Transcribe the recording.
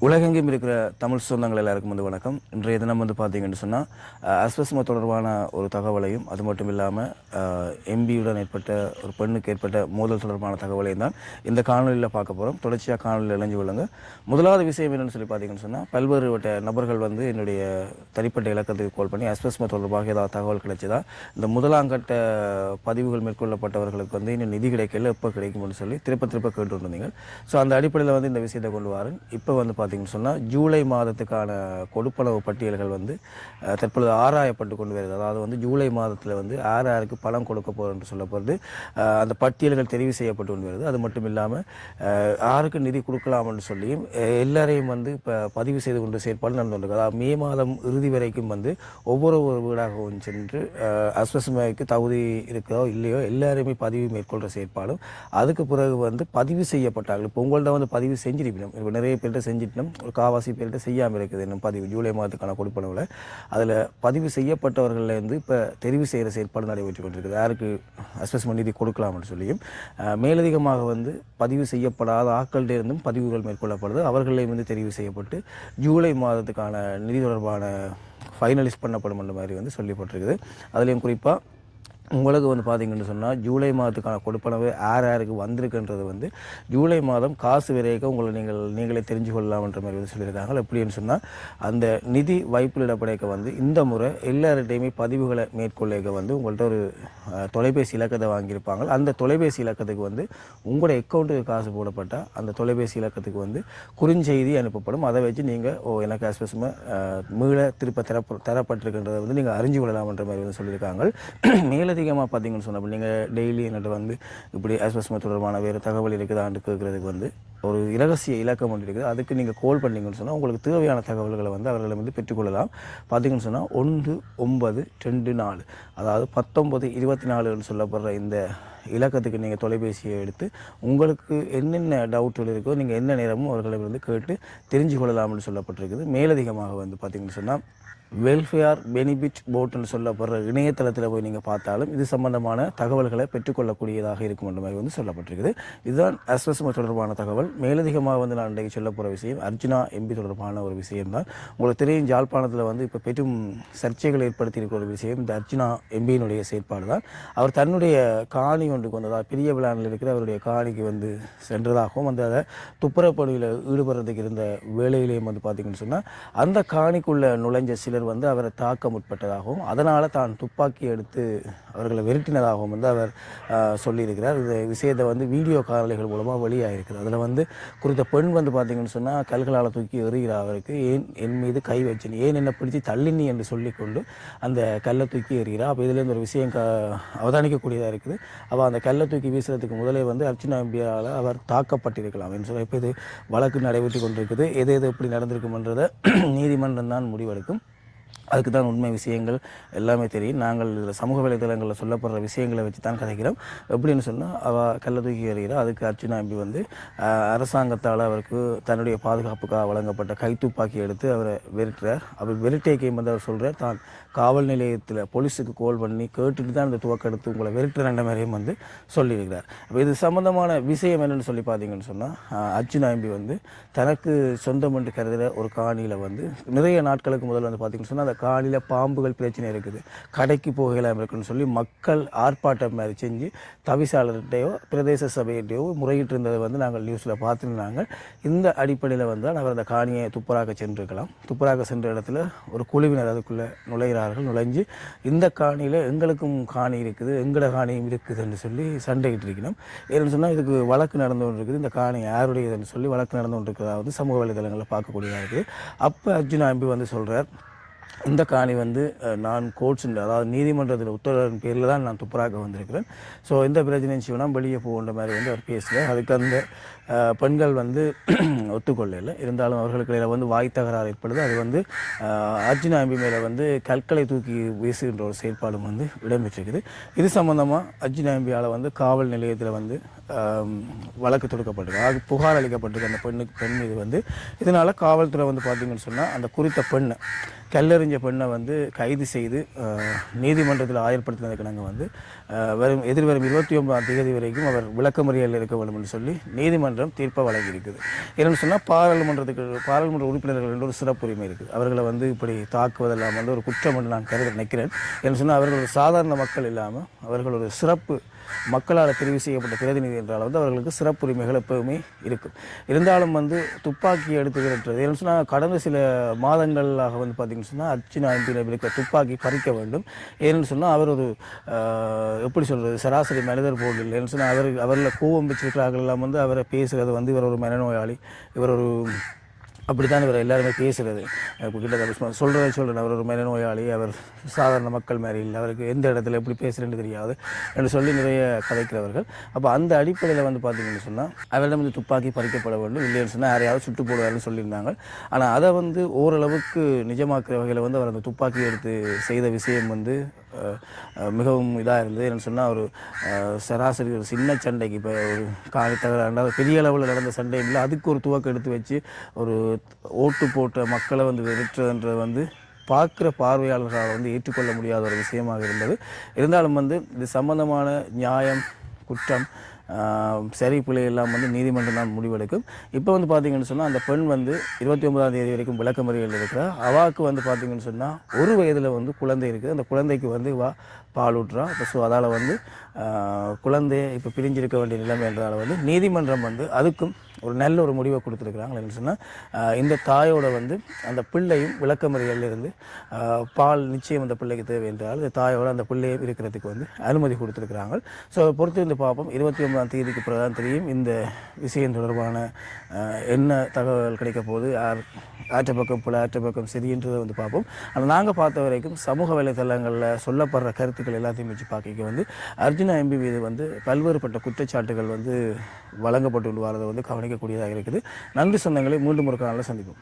உலகெங்கும் இருக்கிற தமிழ் சொந்தங்கள் எல்லாருக்கும் வணக்கம். இன்றைய தினம் பார்த்தீங்கன்னு சொன்னால் அஸ்வஸ்ம தொடர்பான ஒரு தகவலையும் அது மட்டும் இல்லாமல் எம்பியுடன் ஏற்பட்ட ஒரு பெண்ணுக்கு ஏற்பட்ட மோதல் தொடர்பான தகவலையும் தான் இந்த காணொலியில் பார்க்க போகிறோம். தொடர்ச்சியாக காணொலியில் இணைஞ்சு கொள்ளுங்க. முதலாவது விஷயம் என்னென்னு சொல்லி பார்த்தீங்கன்னு சொன்னால் பல்வேறுபட்ட நபர்கள் என்னுடைய தனிப்பட்ட இலக்கத்துக்கு கால் பண்ணி அஸ்வஸ்ம தொடர்பாக ஏதாவது தகவல் கிடைச்சதா, இந்த முதலாங்கட்ட பதிவுகள் மேற்கொள்ளப்பட்டவர்களுக்கு இன்னும் நிதி கிடைக்கல, எப்போ கிடைக்கும்னு சொல்லி திருப்ப கேட்டு வந்தீங்க. ஸோ அந்த அடிப்படையில் இந்த விஷயத்தை கொண்டு வரேன். இப்போ பார்த்தீங்கன்னு சொன்னால் ஜூலை மாதத்துக்கான கொடுப்பனவு பட்டியல்கள் தற்பொழுது ஆராயப்பட்டு கொண்டு வருது. அதாவது ஜூலை மாதத்தில் யாருக்கு பணம் கொடுக்க போகிறோன்னு சொல்லப்படுது. அந்த பட்டியல்கள் தெரிவு செய்யப்பட்டு கொண்டு வருது. அது மட்டும் இல்லாமல் யாருக்கு நிதி கொடுக்கலாம்னு சொல்லியும் எல்லாரையும் இப்போ பதிவு செய்து கொண்டு செயற்பாடு நடந்து கொண்டிருக்கு. அதாவது மே மாதம் இறுதி வரைக்கும் ஒவ்வொரு வீடாகவும் சென்று அஸ்வஸ்மைக்கு தகுதி இருக்கிறதோ இல்லையோ எல்லாருமே பதிவு மேற்கொள்கிற செயற்பாடும், அதுக்கு பிறகு பதிவு செய்யப்பட்டார்கள். இப்போ உங்கள்கிட்ட பதிவு செஞ்சிருக்கணும். இப்போ நிறைய பேர்கிட்ட செஞ்சுட்டு ஒரு காவாசி பேர்கிட்ட செய்யாமல் இருக்குது. இன்னும் பதிவு ஜூலை மாதத்துக்கான கொடுப்பனவில் அதில் பதிவு செய்யப்பட்டவர்கள்லேருந்து இப்போ தெரிவு செய்கிற செயற்பாடு நடைபெற்று கொண்டிருக்குது. யாருக்கு அஸ்வஸ்ம நிதி கொடுக்கலாம்னு சொல்லியும் மேலதிகமாக பதிவு செய்யப்படாத ஆட்களிலிருந்தும் பதிவுகள் மேற்கொள்ளப்படுது. அவர்களையும் தெரிவு செய்யப்பட்டு ஜூலை மாதத்துக்கான நிதி தொடர்பான ஃபைனலிஸ்ட் பண்ணப்படும் என்ற மாதிரி சொல்லப்பட்டிருக்குது. அதுலேயும் குறிப்பாக உங்களுக்கு பார்த்தீங்கன்னு சொன்னால் ஜூலை மாதத்துக்கான கொடுப்பனவு யாருக்கு வந்திருக்குன்றது ஜூலை மாதம் காசு விரைக்க நீங்களே தெரிஞ்சு கொள்ளலாம்ன்ற மாதிரி சொல்லியிருக்காங்க. எப்படின்னு சொன்னால் அந்த நிதி வைப்பிலிடப்படைக்க இந்த முறை எல்லார்டையுமே பதிவுகளை மேற்கொள்ளைக்க உங்கள்கிட்ட ஒரு தொலைபேசி இலக்கத்தை வாங்கியிருப்பாங்க. அந்த தொலைபேசி இலக்கத்துக்கு உங்களோட அக்கௌண்ட்டுக்கு காசு போடப்பட்டால் அந்த தொலைபேசி இலக்கத்துக்கு குறுஞ்செய்தி அனுப்பப்படும். அதை வச்சு நீங்கள் எனக்கு அஸ்வஸ்ம மீள திருப்ப தரப்பட்டிருக்கின்றதை நீங்கள் அறிஞ்சு கொள்ளலாம்ன்ற மாதிரி சொல்லியிருக்காங்க. அதிகமாக பார்த்தீங்கன்னு சொன்னால் நீங்கள் டெய்லி என்கிட்ட இப்படி அஸ்வஸ்ம தொடர்பான வேறு தகவல் இருக்குதான்னு கேட்குறதுக்கு ஒரு இரகசிய இலக்கம் ஒன்று இருக்குது. அதுக்கு நீங்கள் கால் பண்ணிங்கன்னு சொன்னால் உங்களுக்கு தேவையான தகவல்களை அவர்களை பெற்றுக்கொள்ளலாம். பார்த்தீங்கன்னு சொன்னால் 1924 அதாவது 1924 சொல்லப்படுற இந்த இலக்கத்துக்கு நீங்கள் தொலைபேசியை எடுத்து உங்களுக்கு என்னென்ன டவுட்டுகள் இருக்கோ நீங்கள் என்ன நேரமும் அவர்களை கேட்டு தெரிஞ்சு கொள்ளலாம்னு சொல்லப்பட்டிருக்குது. மேலதிகமாக பார்த்தீங்கன்னு சொன்னால் வெல்ஃபேர் பெனிஃபிட் போர்ட்னு சொல்லப்படுற இணையதளத்தில் போய் நீங்கள் பார்த்தாலும் இது சம்பந்தமான தகவல்களை பெற்றுக்கொள்ளக்கூடியதாக இருக்கும் என்ற மாதிரி சொல்லப்பட்டிருக்குது. இதுதான் அஸ்வஸ்ம தொடர்பான தகவல். மேலதிகமாக நான் இன்றைக்கு சொல்ல போகிற விஷயம் அர்ஜுனா எம்பி தொடர்பான ஒரு விஷயம்தான். உங்களுக்கு தெரியும், யாழ்ப்பாணத்தில் இப்போ பெரும் சர்ச்சைகள் ஏற்படுத்தி இருக்கிற ஒரு விஷயம் இந்த அர்ஜுனா எம்பியினுடைய செயற்பாடு தான். அவர் தன்னுடைய காணி ஒன்றுக்கு வந்ததாக பெரிய விழானில் இருக்கிற அவருடைய காணிக்கு சென்றதாகவும் அதை துப்புரப்பணியில் ஈடுபடுறதுக்கு இருந்த வேலையிலேயும் பார்த்தீங்கன்னு சொன்னால் அந்த காணிக்குள்ளே நுழைஞ்ச சில அவரை தாக்க முற்பட்டதாகவும் அதனால் தான் துப்பாக்கி எடுத்து அவர்களை விரட்டினதாகவும் அவர் சொல்லியிருக்கிறார். இந்த விஷயத்தை வீடியோ காணொலிகள் மூலமாக வெளியாகிருக்குது. அதில் குறித்த பெண் பார்த்தீங்கன்னு சொன்னால் கல்களால் தூக்கி எறிகிறார். அவருக்கு ஏன் என் மீது கை வச்சு, ஏன் என்னை பிடிச்சி தள்ளினி என்று சொல்லிக்கொண்டு அந்த கல்லை தூக்கி எறிகிறார். அப்போ இதுலேருந்து ஒரு விஷயம் அவதானிக்கக்கூடியதாக இருக்குது. அவள் அந்த கல்லை தூக்கி வீசுறதுக்கு முதலே அர்ச்சனா எம்பியால் அவர் தாக்கப்பட்டிருக்கலாம் என்று சொல்லி இப்போ இது வழக்கு நடைபெற்று கொண்டிருக்குது. எது எப்படி நடந்திருக்கும்ன்றதை நீதிமன்றம் தான் முடிவெடுக்கும். அதுக்கு தான் உண்மை விஷயங்கள் எல்லாமே தெரியும். நாங்கள் இதில் சமூக வலைதளங்களில் சொல்லப்படுற விஷயங்களை வச்சு தான் கதைக்கிறோம். எப்படின்னு சொன்னால் அவள் கல்லை தூக்கி எறிகிறார். அதுக்கு அர்ச்சனா எம்பி அரசாங்கத்தால் அவருக்கு தன்னுடைய பாதுகாப்புக்காக வழங்கப்பட்ட கைத்துப்பாக்கி எடுத்து அவரை விரட்டுறார். அவர் விரட்டியக்கையும் அவர் சொல்கிறார், தான் காவல் நிலையத்தில் போலீஸுக்கு கால் பண்ணி கேட்டுட்டு தான் இந்த துவக்க எடுத்து உங்களை விரட்டுற மாதிரியும் சொல்லியிருக்கிறார். அப்போ இது சம்மந்தமான விஷயம் என்னென்னு சொல்லி பார்த்தீங்கன்னு சொன்னால் அர்ச்சனா எம்பி தனக்கு சொந்தம் என்று கருதுகிற ஒரு காணியில் நிறைய நாட்களுக்கு முதல்ல பார்த்தீங்கன்னு சொன்னால் அந்த காணியில் பாம்புகள் பிரச்சனை இருக்குது, கடைக்கு போகலாம் இருக்குன்னு சொல்லி மக்கள் ஆர்ப்பாட்டம் மாதிரி செஞ்சு தவிசாளர்கிட்டையோ பிரதேச சபையிட்டையோ முறையிட்டு இருந்ததை நாங்கள் நியூஸில் பார்த்துருந்தாங்க. இந்த அடிப்படையில் அவர் அந்த காணியை துப்புராக சென்றிருக்கலாம். துப்புராக சென்ற இடத்துல ஒரு குழுவினர் அதுக்குள்ளே நுழைஞ்சு இந்த காணியில் எங்களுக்கும் காணி இருக்குது, எங்களோட காணியும் இருக்குதுன்னு சொல்லி சண்டையிட்டு இருக்கணும். ஏன்னு சொன்னால் இதுக்கு வழக்கு நடந்து கொண்டு இருக்குது. இந்த காணி யாருடையதுன்னு சொல்லி வழக்கு நடந்து கொண்டு இருக்கிறதா சமூக வலைதளங்களில் பார்க்கக்கூடியதாக இருக்குது. அப்போ அர்ஜுனா எம்பி சொல்கிறார், இந்த காணி நான் கோர்ட்ஸ் அதாவது நீதிமன்றத்தில் உத்தரவின் பேரில் தான் நான் துப்புராக வந்திருக்கிறேன். ஸோ இந்த பிரச்சனையும் செய்யணும் வெளியே போகின்ற மாதிரி அவர் பேசுகிறார். அதுக்கு அந்த பெண்கள் ஒத்துக்கொள்ளலை. இருந்தாலும் அவர்களுக்கு இடையில் வாய் தகராறு ஏற்படுது. அது அர்ஜுனா எம்பி மேலே கற்களை தூக்கி வீசுகின்ற ஒரு செயற்பாடும் இடம்பெற்றிருக்குது. இது சம்பந்தமாக அர்ஜுனா எம்பியால் காவல் நிலையத்தில் வழக்கு தொடுக்கப்பட்டிருக்கு, அதாவது புகார் அளிக்கப்பட்டிருக்கு அந்த பெண் மீது வந்து. இதனால் காவல்துறை வந்து பார்த்திங்கன்னு சொன்னால் அந்த குறித்த பெண்ணை கல்லெறிஞ்ச பெண்ணை வந்து கைது செய்து நீதிமன்றத்தில் ஆயர்படுத்தினதுக்கு நாங்கள் வந்து எதிர்வரும் 29ஆம் தேதி வரைக்கும் அவர் விளக்கமறியலில் இருக்க வேண்டும் என்று சொல்லி நீதிமன்றம் தீர்ப்பை வழங்கியிருக்குது. என்னென்னு சொன்னால் பாராளுமன்ற உறுப்பினர்கள் என்று ஒரு சிறப்புரிமை இருக்குது. அவர்களை வந்து இப்படி தாக்குவதெல்லாம் வந்து ஒரு குற்றம் என்று நான் நினைக்கிறேன். என்று சொன்னால் அவர்கள் ஒரு சாதாரண மக்கள் இல்லாமல் அவர்கள் ஒரு சிறப்பு மக்களால் தெரிவு செய்யப்பட்ட பிரதிநிதி என்றால் வந்து அவர்களுக்கு சிறப்புரிமைகள் எப்பவுமே இருக்கும். இருந்தாலும் வந்து துப்பாக்கி எடுத்துக்கிறது ஏன்னு சொன்னால் கடந்த சில மாதங்களாக வந்து பார்த்திங்கன்னு சொன்னால் அர்ச்சனா எம்பியில் இருக்கிற துப்பாக்கி பறிக்க வேண்டும். ஏன்னு சொன்னால் அவர் ஒரு எப்படி சொல்கிறது சராசரி மனிதர் போல் இல்லை. ஏன்னு சொன்னால் அவரில் கோவம் வச்சிருக்கிறார்கள் எல்லாம் வந்து அவரை பேசுகிறது வந்து இவர் ஒரு மனநோயாளி, இவர் ஒரு அப்படித்தான் இவர் எல்லாருமே பேசுகிறது. இப்போ கிட்ட சொல்கிறேன் அவர் ஒரு மனநோயாளி, அவர் சாதாரண மக்கள் மாதிரி இல்லை, அவருக்கு எந்த இடத்துல எப்படி பேசுகிறேன்னு தெரியாது என்று சொல்லி நிறைய கதைக்கிறவர்கள். அப்போ அந்த அடிப்படையில் வந்து பார்த்திங்கன்னு சொன்னால் அவரிடம் வந்து துப்பாக்கி பறிக்கப்பட வேண்டும், இல்லைன்னு சொன்னால் யாரையாவது சுட்டு போடுவார்னு சொல்லியிருந்தாங்க. ஆனால் அதை வந்து ஓரளவுக்கு நிஜமாக்குற வகையில் வந்து அவர் அந்த துப்பாக்கி எடுத்து செய்த விஷயம் வந்து மிகவும் இதாக இருந்தது. என்னென்னு சொன்னால் ஒரு சராசரி ஒரு சின்ன சண்டைக்கு இப்போ ஒரு காணித்தகராண்டாவது பெரிய அளவில் நடந்த சண்டை இல்லை, அதுக்கு ஒரு துவக்கம் எடுத்து வச்சு ஒரு ஓட்டு போட்ட மக்களை வந்து வெறுற்றதுன்றது வந்து பார்க்குற பார்வையாளர்களால் வந்து ஏற்றுக்கொள்ள முடியாத ஒரு விஷயமாக இருந்தது. இருந்தாலும் வந்து இது சம்பந்தமான நியாயம் குற்றம் சரி பிள்ளை எல்லாம் வந்து நீதிமன்றம் தான் முடிவெடுக்கும். இப்போ வந்து பார்த்திங்கன்னு சொன்னால் அந்த பெண் வந்து 29ஆம் தேதி வரைக்கும் விளக்கமறியல் இருக்கிறா. அவாவுக்கு வந்து பார்த்திங்கன்னு சொன்னால் ஒரு வயதில் வந்து குழந்தை இருக்குது. அந்த குழந்தைக்கு வந்து பால் ஊட்டுறா. இப்போ ஸோ அதால் வந்து குழந்தையை இப்போ பிரிஞ்சிருக்க வேண்டிய நிலைமை என்றதால் வந்து நீதிமன்றம் வந்து அதுக்கும் ஒரு நல்ல ஒரு முடிவை கொடுத்துருக்குறாங்க. என்னென்னு சொன்னால் இந்த தாயோட வந்து அந்த பிள்ளையும் விளக்கமறியலில் இருந்து பால் நிச்சயம் அந்த பிள்ளைக்கு தேவை என்றால் இந்த தாயோட அந்த பிள்ளையும் இருக்கிறதுக்கு வந்து அனுமதி கொடுத்துருக்குறாங்க. ஸோ பொறுத்து வந்து பார்ப்போம். 29ஆம் தேதிக்கு பிறகுதான் தெரியும் இந்த விஷயம் தொடர்பான என்ன தகவல் கிடைக்க போது, ஆற்ற பக்கம் புல ஆற்ற பக்கம் சரின்றதை வந்து பார்ப்போம். ஆனால் நாங்கள் பார்த்த வரைக்கும் சமூக வலைத்தளங்களில் சொல்லப்படுற கருத்துக்கள் எல்லாத்தையும் வச்சு பார்க்க வந்து அர்ஜுனா எம்பி மீது வந்து பல்வேறுபட்ட குற்றச்சாட்டுகள் வந்து வழங்கப்பட்டு வரதை வந்து கவனிக்கக்கூடியதாக இருக்குது. நன்றி சொந்தங்களை மீண்டும் ஒரு காலையில் சந்திப்போம்.